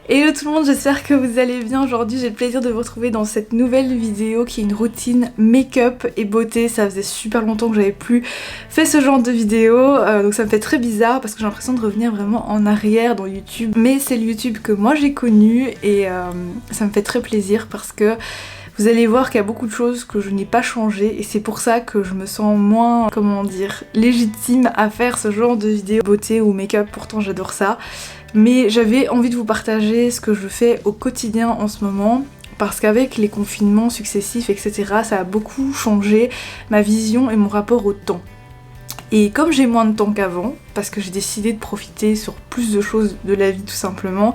Hello tout le monde, j'espère que vous allez bien. Aujourd'hui j'ai le plaisir de vous retrouver dans cette nouvelle vidéo qui est une routine make-up et beauté. Ça faisait super longtemps que j'avais plus fait ce genre de vidéo, donc ça me fait très bizarre parce que j'ai l'impression de revenir vraiment en arrière dans YouTube. Mais c'est le YouTube que moi j'ai connu et ça me fait très plaisir parce que vous allez voir qu'il y a beaucoup de choses que je n'ai pas changé et c'est pour ça que je me sens moins, comment dire, légitime à faire ce genre de vidéo beauté ou make-up. Pourtant j'adore ça. Mais j'avais envie de vous partager ce que je fais au quotidien en ce moment parce qu'avec les confinements successifs etc. ça a beaucoup changé ma vision et mon rapport au temps. Et comme j'ai moins de temps qu'avant, parce que j'ai décidé de profiter sur plus de choses de la vie tout simplement,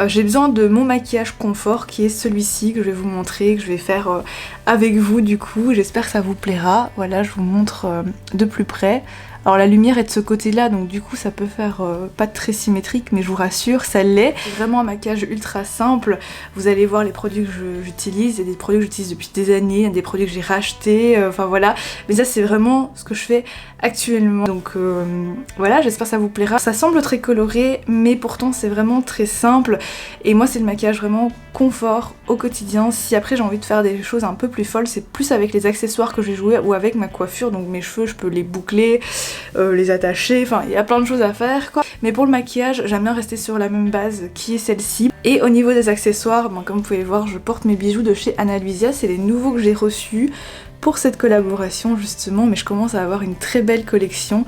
j'ai besoin de mon maquillage confort qui est celui-ci que je vais vous montrer, que je vais faire avec vous du coup. J'espère que ça vous plaira. Voilà, je vous montre de plus près. Alors la lumière est de ce côté là donc du coup ça peut faire pas très symétrique mais je vous rassure ça l'est. C'est vraiment un maquillage ultra simple. Vous allez voir les produits que j'utilise, il y a des produits que j'utilise depuis des années, il y a des produits que j'ai rachetés, enfin voilà. Mais ça c'est vraiment ce que je fais actuellement. Donc voilà, j'espère que ça vous plaira. Ça semble très coloré mais pourtant c'est vraiment très simple et moi c'est le maquillage vraiment confort au quotidien. Si après j'ai envie de faire des choses un peu plus folles, c'est plus avec les accessoires que j'ai joué ou avec ma coiffure. Donc mes cheveux je peux les boucler, les attacher, enfin il y a plein de choses à faire quoi. Mais pour le maquillage j'aime bien rester sur la même base qui est celle-ci. Et au niveau des accessoires, bon, comme vous pouvez voir je porte mes bijoux de chez Ana Luisa, c'est les nouveaux que j'ai reçus pour cette collaboration justement, mais je commence à avoir une très belle collection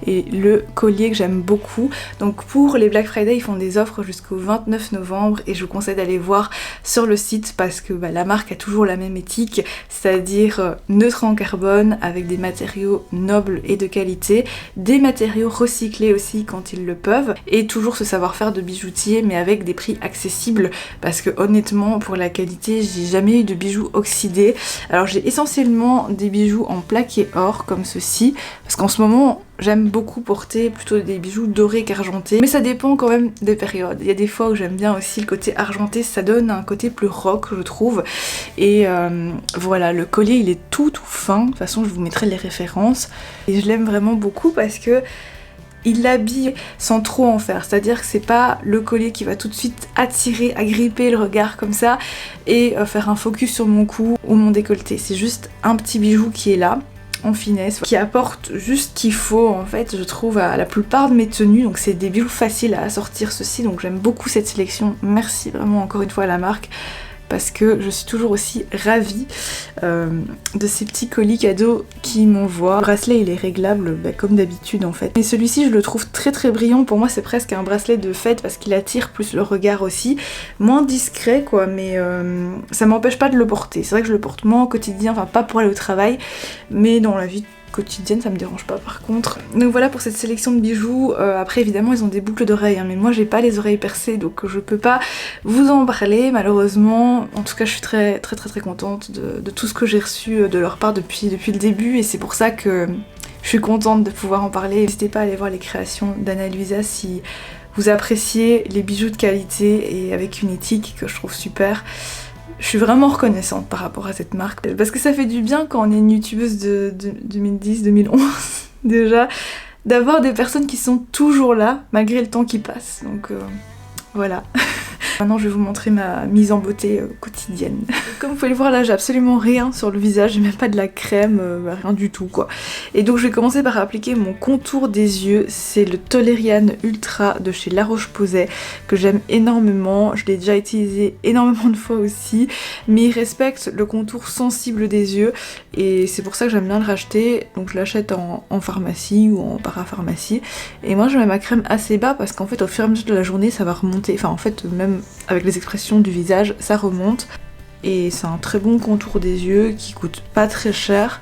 et le collier que j'aime beaucoup. Donc pour les Black Friday ils font des offres jusqu'au 29 novembre et je vous conseille d'aller voir sur le site parce que la marque a toujours la même éthique, c'est-à-dire neutre en carbone avec des matériaux nobles et de qualité, des matériaux recyclés aussi quand ils le peuvent et toujours ce savoir-faire de bijoutier mais avec des prix accessibles parce que honnêtement pour la qualité j'ai jamais eu de bijoux oxydés. Alors j'ai essentiellement des bijoux en plaqué or comme ceci parce qu'en ce moment j'aime beaucoup porter plutôt des bijoux dorés qu'argentés, mais ça dépend quand même des périodes. Il y a des fois où j'aime bien aussi le côté argenté, ça donne un côté plus rock je trouve. Et voilà, le collier il est tout fin, de toute façon je vous mettrai les références et je l'aime vraiment beaucoup parce que il l'habille sans trop en faire, c'est-à-dire que c'est pas le collier qui va tout de suite attirer, agripper le regard comme ça et faire un focus sur mon cou ou mon décolleté. C'est juste un petit bijou qui est là, en finesse, qui apporte juste ce qu'il faut en fait, je trouve, à la plupart de mes tenues. Donc c'est des bijoux faciles à assortir ceci, donc j'aime beaucoup cette sélection. Merci vraiment encore une fois à la marque parce que je suis toujours aussi ravie de ces petits colis cadeaux qu'ils m'envoient. Le bracelet il est réglable comme d'habitude en fait. Et celui-ci je le trouve très brillant, pour moi c'est presque un bracelet de fête parce qu'il attire plus le regard aussi. Moins discret quoi, mais ça m'empêche pas de le porter. C'est vrai que je le porte moins au quotidien, enfin pas pour aller au travail, mais dans la vie quotidienne ça me dérange pas par contre. Donc voilà pour cette sélection de bijoux. Après évidemment ils ont des boucles d'oreilles mais moi j'ai pas les oreilles percées donc je peux pas vous en parler malheureusement. En tout cas je suis très contente de tout ce que j'ai reçu de leur part depuis le début et c'est pour ça que je suis contente de pouvoir en parler. N'hésitez pas à aller voir les créations d'Ana Luisa si vous appréciez les bijoux de qualité et avec une éthique que je trouve super. Je suis vraiment reconnaissante par rapport à cette marque parce que ça fait du bien quand on est une youtubeuse de 2010-2011 déjà d'avoir des personnes qui sont toujours là malgré le temps qui passe, donc voilà. Maintenant je vais vous montrer ma mise en beauté quotidienne. Comme vous pouvez le voir là j'ai absolument rien sur le visage, j'ai même pas de la crème, rien du tout quoi. Et donc je vais commencer par appliquer mon contour des yeux, c'est le Toleriane Ultra de chez La Roche-Posay que j'aime énormément, je l'ai déjà utilisé énormément de fois aussi, mais il respecte le contour sensible des yeux et c'est pour ça que j'aime bien le racheter, donc je l'achète en pharmacie ou en parapharmacie et moi je mets ma crème assez bas parce qu'en fait au fur et à mesure de la journée ça va remonter, enfin en fait même avec les expressions du visage ça remonte et c'est un très bon contour des yeux qui coûte pas très cher.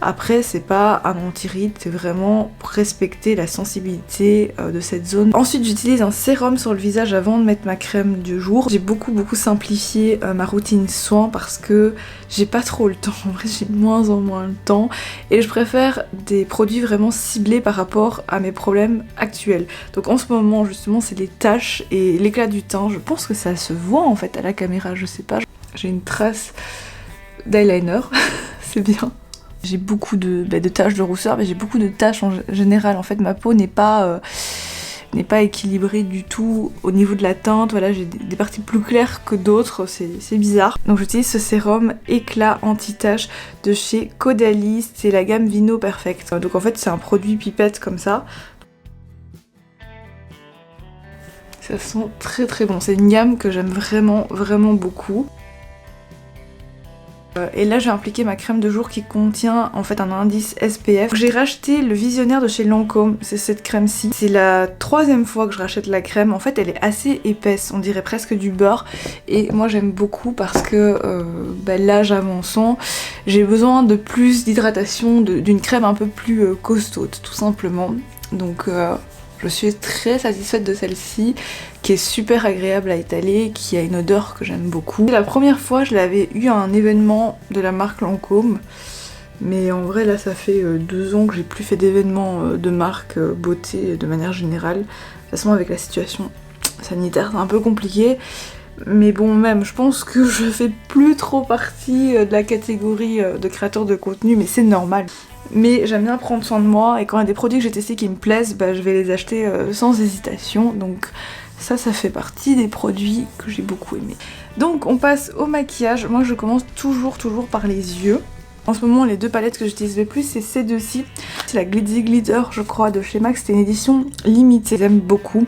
Après c'est pas un anti-rides, c'est vraiment pour respecter la sensibilité de cette zone. Ensuite j'utilise un sérum sur le visage avant de mettre ma crème du jour. J'ai beaucoup simplifié ma routine soin parce que j'ai pas trop le temps, en vrai j'ai de moins en moins le temps et je préfère des produits vraiment ciblés par rapport à mes problèmes actuels. Donc en ce moment justement c'est les taches et l'éclat du teint, je pense que ça se voit en fait à la caméra, je sais pas, j'ai une trace d'eyeliner, c'est bien. J'ai beaucoup de taches de rousseur, mais j'ai beaucoup de taches en général. En fait, ma peau n'est pas n'est pas équilibré du tout au niveau de la teinte. Voilà, j'ai des parties plus claires que d'autres, c'est bizarre. Donc j'utilise ce sérum éclat anti-tache de chez Caudalie, c'est la gamme Vino Perfect. Donc en fait c'est un produit pipette comme ça. Ça sent très très bon, c'est une gamme que j'aime vraiment beaucoup. Et là j'ai appliqué ma crème de jour qui contient en fait un indice SPF. J'ai racheté le Visionnaire de chez Lancôme, c'est cette crème-ci. C'est la 3e fois que je rachète la crème. En fait elle est assez épaisse, on dirait presque du beurre. Et moi j'aime beaucoup parce que l'âge avançant, j'ai besoin de plus d'hydratation, d'une crème un peu plus costaud tout simplement. Donc je suis très satisfaite de celle-ci, qui est super agréable à étaler, qui a une odeur que j'aime beaucoup. La première fois, je l'avais eu à un événement de la marque Lancôme, mais en vrai là ça fait 2 ans que j'ai plus fait d'événements de marque beauté de manière générale. De toute façon avec la situation sanitaire c'est un peu compliqué. Mais bon, même, je pense que je fais plus trop partie de la catégorie de créateurs de contenu, mais c'est normal. Mais j'aime bien prendre soin de moi, et quand il y a des produits que j'ai testés qui me plaisent, je vais les acheter sans hésitation. Donc ça fait partie des produits que j'ai beaucoup aimés. Donc on passe au maquillage. Moi je commence toujours par les yeux. En ce moment les 2 palettes que j'utilise le plus c'est ces deux-ci. C'est la Glitzy Glitter je crois de chez MAC, c'était une édition limitée, j'aime beaucoup.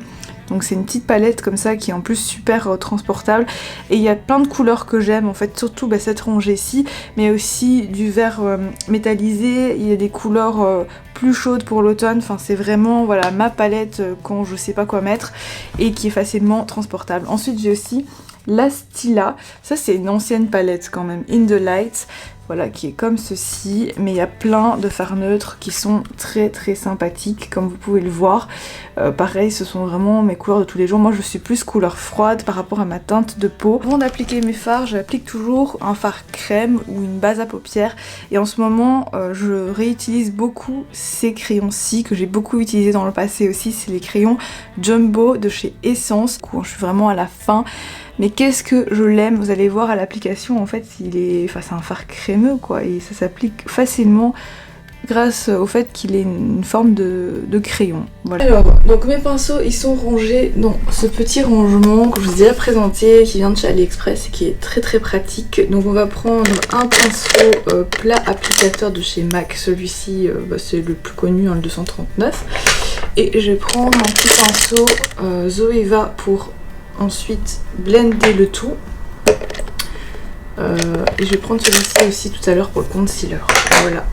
Donc c'est une petite palette comme ça qui est en plus super transportable. Et il y a plein de couleurs que j'aime en fait, surtout cette rangée-ci, mais aussi du vert métallisé, il y a des couleurs plus chaudes pour l'automne. Enfin c'est vraiment voilà ma palette quand je sais pas quoi mettre et qui est facilement transportable. Ensuite j'ai aussi la Stila, ça c'est une ancienne palette quand même, In the Light. Voilà, qui est comme ceci, mais il y a plein de fards neutres qui sont très sympathiques, comme vous pouvez le voir. Pareil, ce sont vraiment mes couleurs de tous les jours. Moi, je suis plus couleur froide par rapport à ma teinte de peau. Avant d'appliquer mes fards, j'applique toujours un fard crème ou une base à paupières. Et en ce moment, je réutilise beaucoup ces crayons-ci, que j'ai beaucoup utilisé dans le passé aussi. C'est les crayons Jumbo de chez Essence. Je suis vraiment à la fin. Mais qu'est-ce que je l'aime, vous allez voir à l'application en fait c'est un fard crémeux quoi et ça s'applique facilement grâce au fait qu'il ait une forme de crayon. Voilà. Alors donc mes pinceaux ils sont rangés dans ce petit rangement que je vous ai déjà présenté qui vient de chez AliExpress et qui est très pratique. Donc on va prendre un pinceau plat applicateur de chez MAC, celui-ci c'est le plus connu, le 239. Et je vais prendre un petit pinceau Zoeva pour ensuite blender le tout et je vais prendre celui-ci aussi tout à l'heure pour le concealer. Voilà.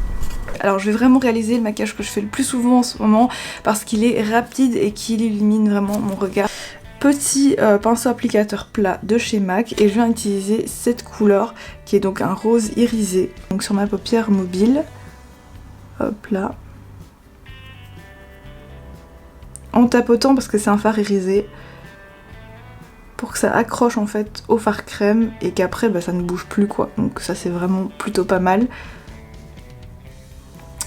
Alors je vais vraiment réaliser le maquillage que je fais le plus souvent en ce moment parce qu'il est rapide et qu'il illumine vraiment mon regard. Petit pinceau applicateur plat de chez MAC et je viens utiliser cette couleur qui est donc un rose irisé donc sur ma paupière mobile. Hop là. En tapotant parce que c'est un fard irisé. Pour que ça accroche en fait au fard crème et qu'après ça ne bouge plus quoi. Donc ça c'est vraiment plutôt pas mal.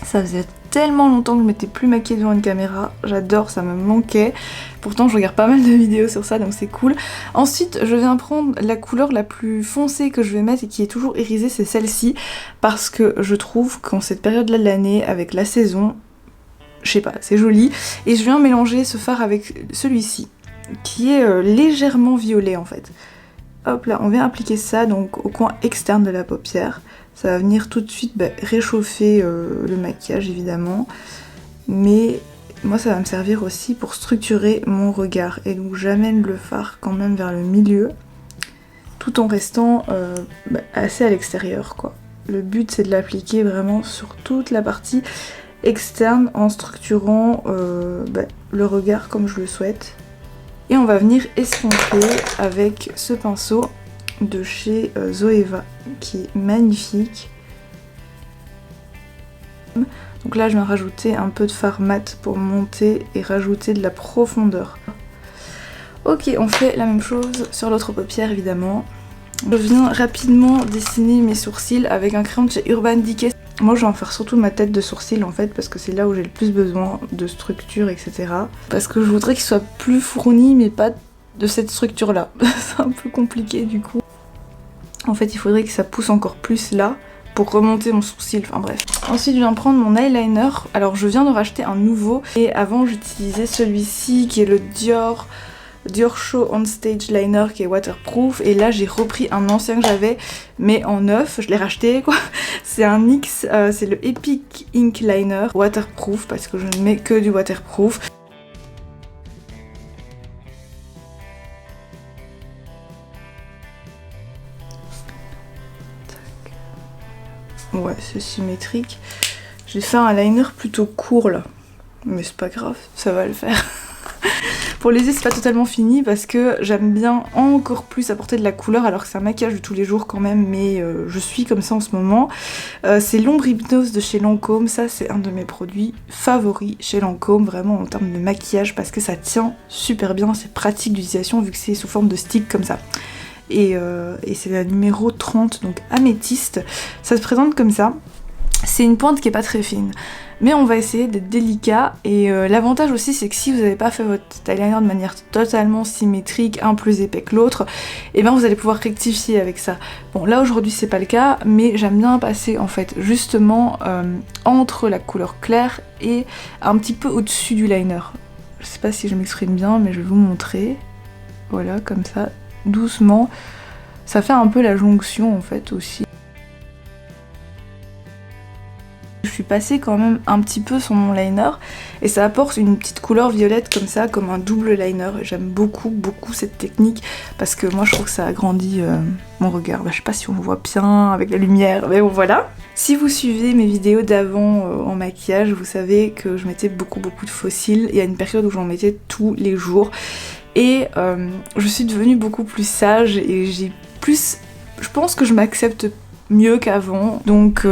Ça faisait tellement longtemps que je m'étais plus maquillée devant une caméra. J'adore, ça me manquait. Pourtant je regarde pas mal de vidéos sur ça donc c'est cool. Ensuite je viens prendre la couleur la plus foncée que je vais mettre et qui est toujours irisée, c'est celle-ci. Parce que je trouve qu'en cette période-là de l'année, avec la saison, je sais pas, c'est joli. Et je viens mélanger ce fard avec celui-ci, qui est légèrement violet en fait. Hop là, on vient appliquer ça donc au coin externe de la paupière. Ça va venir tout de suite réchauffer le maquillage évidemment. Mais moi ça va me servir aussi pour structurer mon regard. Et donc j'amène le fard quand même vers le milieu, tout en restant assez à l'extérieur quoi. Le but c'est de l'appliquer vraiment sur toute la partie externe en structurant le regard comme je le souhaite. Et on va venir estomper avec ce pinceau de chez Zoeva qui est magnifique. Donc là je viens rajouter un peu de fard mat pour monter et rajouter de la profondeur. Ok, on fait la même chose sur l'autre paupière évidemment. Je viens rapidement dessiner mes sourcils avec un crayon de chez Urban Decay. Moi je vais en faire surtout ma tête de sourcil en fait parce que c'est là où j'ai le plus besoin de structure etc. Parce que je voudrais qu'il soit plus fourni mais pas de cette structure là. C'est un peu compliqué du coup. En fait il faudrait que ça pousse encore plus là pour remonter mon sourcil, enfin bref. Ensuite je viens prendre mon eyeliner, alors je viens de racheter un nouveau et avant j'utilisais celui-ci qui est le Dior Show On Stage Liner qui est waterproof et là j'ai repris un ancien que j'avais mais en neuf, je l'ai racheté quoi. C'est un NYX, c'est le Epic Ink Liner waterproof parce que je ne mets que du waterproof. Ouais, c'est symétrique. J'ai fait un liner plutôt court là, mais c'est pas grave, ça va le faire. Pour les yeux c'est pas totalement fini parce que j'aime bien encore plus apporter de la couleur alors que c'est un maquillage de tous les jours quand même, mais je suis comme ça en ce moment. C'est l'ombre hypnose de chez Lancôme, ça c'est un de mes produits favoris chez Lancôme vraiment en termes de maquillage parce que ça tient super bien, c'est pratique d'utilisation vu que c'est sous forme de stick comme ça. Et c'est la numéro 30, donc améthyste. Ça se présente comme ça. C'est une pointe qui est pas très fine. Mais on va essayer d'être délicat. Et l'avantage aussi, c'est que si vous n'avez pas fait votre eyeliner de manière totalement symétrique, un plus épais que l'autre, et ben vous allez pouvoir rectifier avec ça. Bon, là aujourd'hui c'est pas le cas, mais j'aime bien passer en fait justement entre la couleur claire et un petit peu au-dessus du liner. Je sais pas si je m'exprime bien, mais je vais vous montrer. Voilà, comme ça. Doucement, ça fait un peu la jonction en fait aussi. Je suis passée quand même un petit peu sur mon liner et ça apporte une petite couleur violette comme ça, comme un double liner. J'aime beaucoup cette technique parce que moi je trouve que ça agrandit mon regard. Je sais pas si on le voit bien avec la lumière, mais bon voilà. Si vous suivez mes vidéos d'avant en maquillage, vous savez que je mettais beaucoup de faux cils. Il y a une période où j'en mettais tous les jours. Et je suis devenue beaucoup plus sage et j'ai plus... Je pense que je m'accepte mieux qu'avant. Donc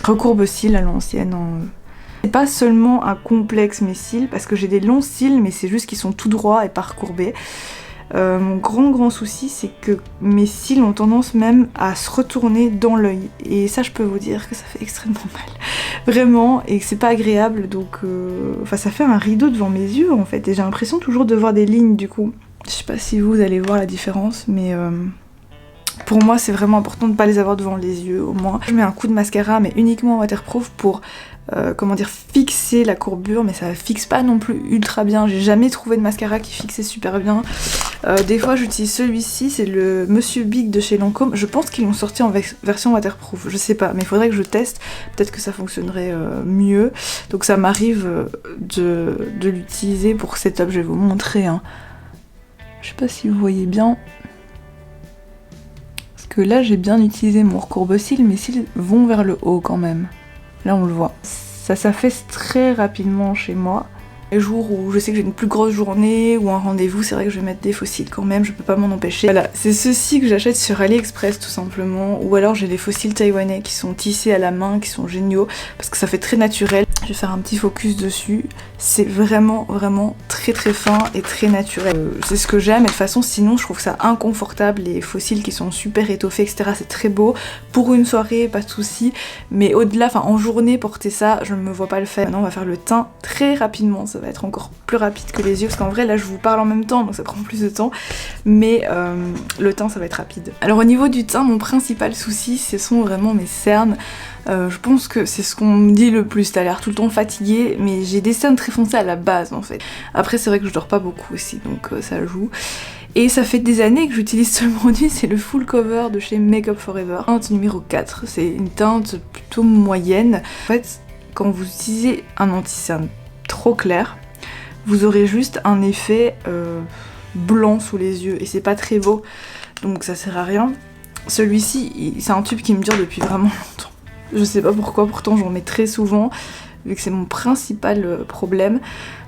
recourbe cils à l'ancienne. C'est pas seulement un complexe mes cils, parce que j'ai des longs cils, mais c'est juste qu'ils sont tout droits et pas recourbés. Mon grand souci, c'est que mes cils ont tendance même à se retourner dans l'œil. Et ça, je peux vous dire que ça fait extrêmement mal. Vraiment, et que c'est pas agréable, donc... Enfin, ça fait un rideau devant mes yeux, en fait. Et j'ai l'impression toujours de voir des lignes, du coup. Je sais pas si vous allez voir la différence, mais... Pour moi, c'est vraiment important de ne pas les avoir devant les yeux, au moins. Je mets un coup de mascara, mais uniquement waterproof pour... comment dire, fixer la courbure, mais ça fixe pas non plus ultra bien. J'ai jamais trouvé de mascara qui fixait super bien. Des fois j'utilise celui-ci, c'est le Monsieur Big de chez Lancôme. Je pense qu'ils l'ont sorti en version waterproof, je sais pas, mais il faudrait que je teste. Peut-être que ça fonctionnerait mieux. Donc ça m'arrive de l'utiliser pour setup, je vais vous montrer. Hein. Je sais pas si vous voyez bien. Parce que là j'ai bien utilisé mon recourbe-cils, mes cils vont vers le haut quand même. Là on le voit. Ça s'affaisse très rapidement chez moi. Les jours où je sais que j'ai une plus grosse journée ou un rendez-vous, c'est vrai que je vais mettre des faux cils quand même, je peux pas m'en empêcher. Voilà, c'est ceux-ci que j'achète sur AliExpress tout simplement. Ou alors j'ai les faux cils taïwanais qui sont tissés à la main, qui sont géniaux, parce que ça fait très naturel. Je vais faire un petit focus dessus. C'est vraiment très fin et très naturel. C'est ce que j'aime, et de toute façon sinon je trouve ça inconfortable, les faux cils qui sont super étoffés, etc. C'est très beau. Pour une soirée, pas de souci. Mais au-delà, enfin en journée, porter ça, je ne me vois pas le faire. Maintenant on va faire le teint très rapidement. Ça va être encore plus rapide que les yeux, parce qu'en vrai là je vous parle en même temps donc ça prend plus de temps, mais le teint ça va être rapide. Alors au niveau du teint, mon principal souci ce sont vraiment mes cernes. Je pense que c'est ce qu'on me dit le plus, t'as l'air tout le temps fatiguée, mais j'ai des cernes très foncées à la base en fait. Après c'est vrai que je dors pas beaucoup aussi, donc ça joue. Et ça fait des années que j'utilise ce produit, c'est le Full Cover de chez Make Up For Ever. Teinte numéro 4, c'est une teinte plutôt moyenne. En fait, quand vous utilisez un anti-cerne trop clair, vous aurez juste un effet blanc sous les yeux et c'est pas très beau, donc ça sert à rien. Celui-ci, c'est un tube qui me dure depuis vraiment longtemps. Je sais pas pourquoi, pourtant j'en mets très souvent, vu que c'est mon principal problème.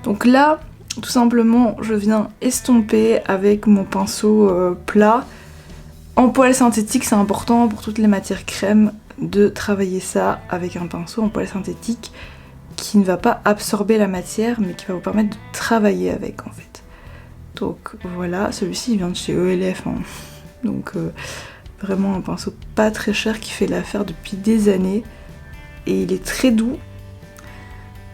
Donc là, tout simplement, je viens estomper avec mon pinceau plat. En poil synthétique, c'est important pour toutes les matières crème de travailler ça avec un pinceau en poil synthétique qui ne va pas absorber la matière, mais qui va vous permettre de travailler avec en fait. Donc voilà, celui-ci il vient de chez ELF, hein. Donc vraiment un pinceau pas très cher qui fait l'affaire depuis des années et il est très doux.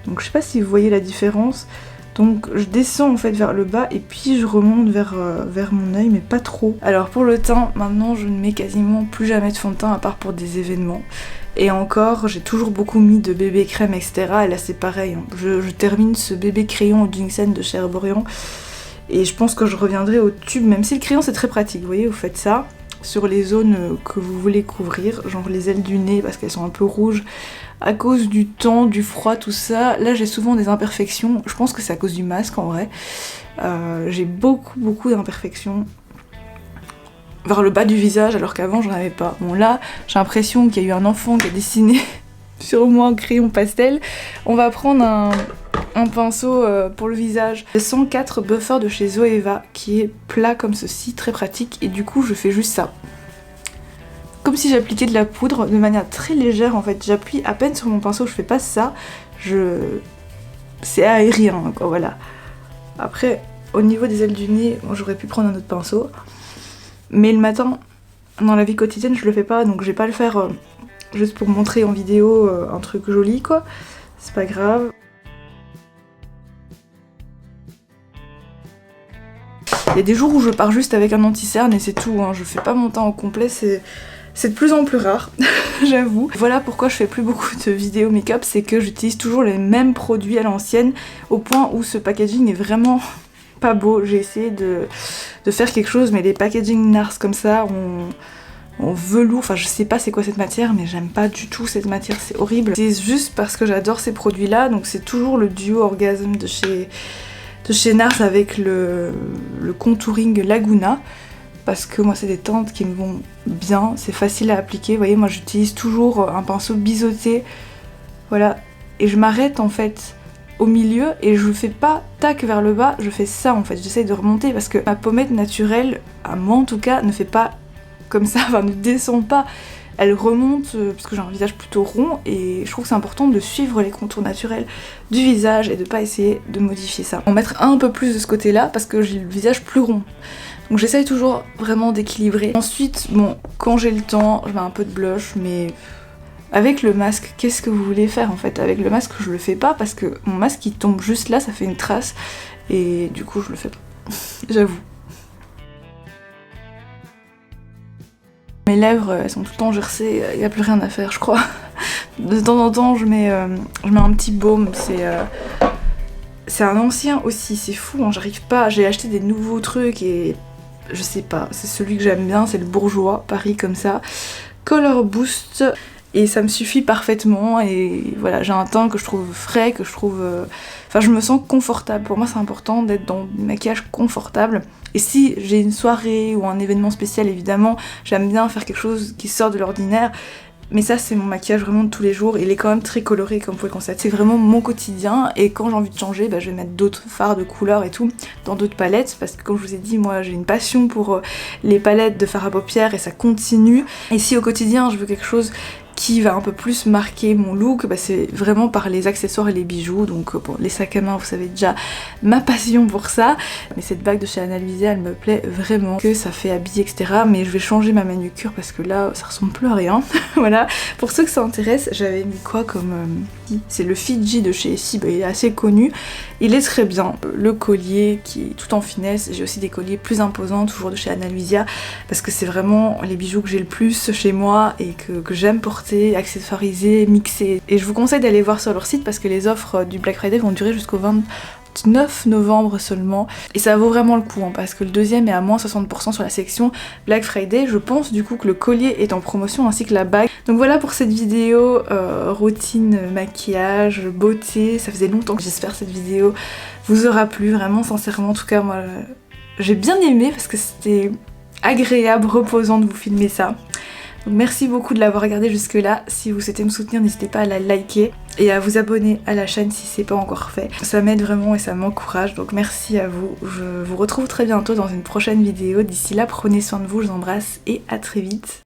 Donc je sais pas si vous voyez la différence. Donc je descends en fait vers le bas et puis je remonte vers mon œil, mais pas trop. Alors pour le teint, maintenant je ne mets quasiment plus jamais de fond de teint à part pour des événements. Et encore, j'ai toujours beaucoup mis de bébé crème, etc. Et là c'est pareil, hein. Je termine ce bébé crayon au ginseng de chez Herborian. Et je pense que je reviendrai au tube, même si le crayon c'est très pratique. Vous voyez, vous faites ça sur les zones que vous voulez couvrir, genre les ailes du nez parce qu'elles sont un peu rouges à cause du temps, du froid, tout ça. Là j'ai souvent des imperfections, je pense que c'est à cause du masque en vrai. J'ai beaucoup d'imperfections vers le bas du visage alors qu'avant j'en avais pas. Bon là j'ai l'impression qu'il y a eu un enfant qui a dessiné sur moi en crayon pastel. On va prendre un pinceau pour le visage. 104 Buffer de chez Zoeva qui est plat comme ceci, très pratique, et du coup je fais juste ça. Comme si j'appliquais de la poudre de manière très légère en fait. J'appuie à peine sur mon pinceau, je fais pas ça. C'est aérien quoi, voilà. Après au niveau des ailes du nez, bon, j'aurais pu prendre un autre pinceau. Mais le matin, dans la vie quotidienne, je le fais pas, donc je vais pas le faire juste pour montrer en vidéo un truc joli quoi. C'est pas grave. Il y a des jours où je pars juste avec un anti-cerne et c'est tout, hein. Je fais pas mon teint au complet, c'est de plus en plus rare, j'avoue. Voilà pourquoi je fais plus beaucoup de vidéos make-up, c'est que j'utilise toujours les mêmes produits à l'ancienne, au point où ce packaging est vraiment pas beau. J'ai essayé de faire quelque chose, mais les packaging NARS comme ça, en velours, enfin je sais pas c'est quoi cette matière, mais j'aime pas du tout cette matière, c'est horrible. C'est juste parce que j'adore ces produits là, donc c'est toujours le duo Orgasme de chez NARS avec le contouring Laguna, parce que moi c'est des teintes qui me vont bien, c'est facile à appliquer. Vous voyez, moi j'utilise toujours un pinceau biseauté, voilà, et je m'arrête en fait au milieu et je fais pas tac vers le bas, je fais ça en fait, j'essaye de remonter parce que ma pommette naturelle, à moi en tout cas, ne fait pas comme ça, enfin ne descend pas, elle remonte parce que j'ai un visage plutôt rond et je trouve que c'est important de suivre les contours naturels du visage et de pas essayer de modifier ça. On va mettre un peu plus de ce côté là parce que j'ai le visage plus rond. Donc j'essaye toujours vraiment d'équilibrer. Ensuite, bon, quand j'ai le temps, je mets un peu de blush, mais avec le masque, qu'est-ce que vous voulez faire en fait? Avec le masque, je le fais pas parce que mon masque il tombe juste là, ça fait une trace et du coup je le fais pas. J'avoue. Mes lèvres, elles sont tout le temps gercées, il n'y a plus rien à faire, je crois. De temps en temps, je mets un petit baume, c'est un ancien aussi, c'est fou, hein, j'arrive pas, j'ai acheté des nouveaux trucs et je sais pas, c'est celui que j'aime bien, c'est le Bourjois, Paris comme ça, Color Boost, et ça me suffit parfaitement, et voilà, j'ai un teint que je trouve frais, que je trouve... Enfin, je me sens confortable, pour moi c'est important d'être dans du maquillage confortable, et si j'ai une soirée ou un événement spécial, évidemment, j'aime bien faire quelque chose qui sort de l'ordinaire. Mais ça c'est mon maquillage vraiment de tous les jours, il est quand même très coloré comme vous pouvez le constater, c'est vraiment mon quotidien et quand j'ai envie de changer, bah, je vais mettre d'autres fards de couleurs et tout dans d'autres palettes parce que comme je vous ai dit, moi j'ai une passion pour les palettes de fard à paupières et ça continue. Et si au quotidien je veux quelque chose qui va un peu plus marquer mon look, bah c'est vraiment par les accessoires et les bijoux. Donc bon, les sacs à main, vous savez déjà ma passion pour ça. Mais cette bague de chez Analvisia, elle me plaît vraiment, que ça fait habiller, etc. Mais je vais changer ma manucure parce que là, ça ressemble plus à rien. Voilà. Pour ceux que ça intéresse, j'avais mis quoi comme... c'est le Fiji de chez Essie, bah, il est assez connu. Il est très bien. Le collier qui est tout en finesse. J'ai aussi des colliers plus imposants, toujours de chez Analvisia, parce que c'est vraiment les bijoux que j'ai le plus chez moi et que j'aime porter, accessoiriser, mixer. Et je vous conseille d'aller voir sur leur site parce que les offres du Black Friday vont durer jusqu'au 29 novembre seulement. Et ça vaut vraiment le coup, hein, parce que le deuxième est à moins 60% sur la section Black Friday. Je pense du coup que le collier est en promotion ainsi que la bague. Donc voilà pour cette vidéo routine, maquillage, beauté. Ça faisait longtemps que j'espère que cette vidéo vous aura plu, vraiment sincèrement. En tout cas moi j'ai bien aimé parce que c'était agréable, reposant de vous filmer ça. Donc merci beaucoup de l'avoir regardé jusque là. Si vous souhaitez me soutenir, n'hésitez pas à la liker et à vous abonner à la chaîne si c'est pas encore fait. Ça m'aide vraiment et ça m'encourage, donc merci à vous. Je vous retrouve très bientôt dans une prochaine vidéo. D'ici là, prenez soin de vous, je vous embrasse et à très vite.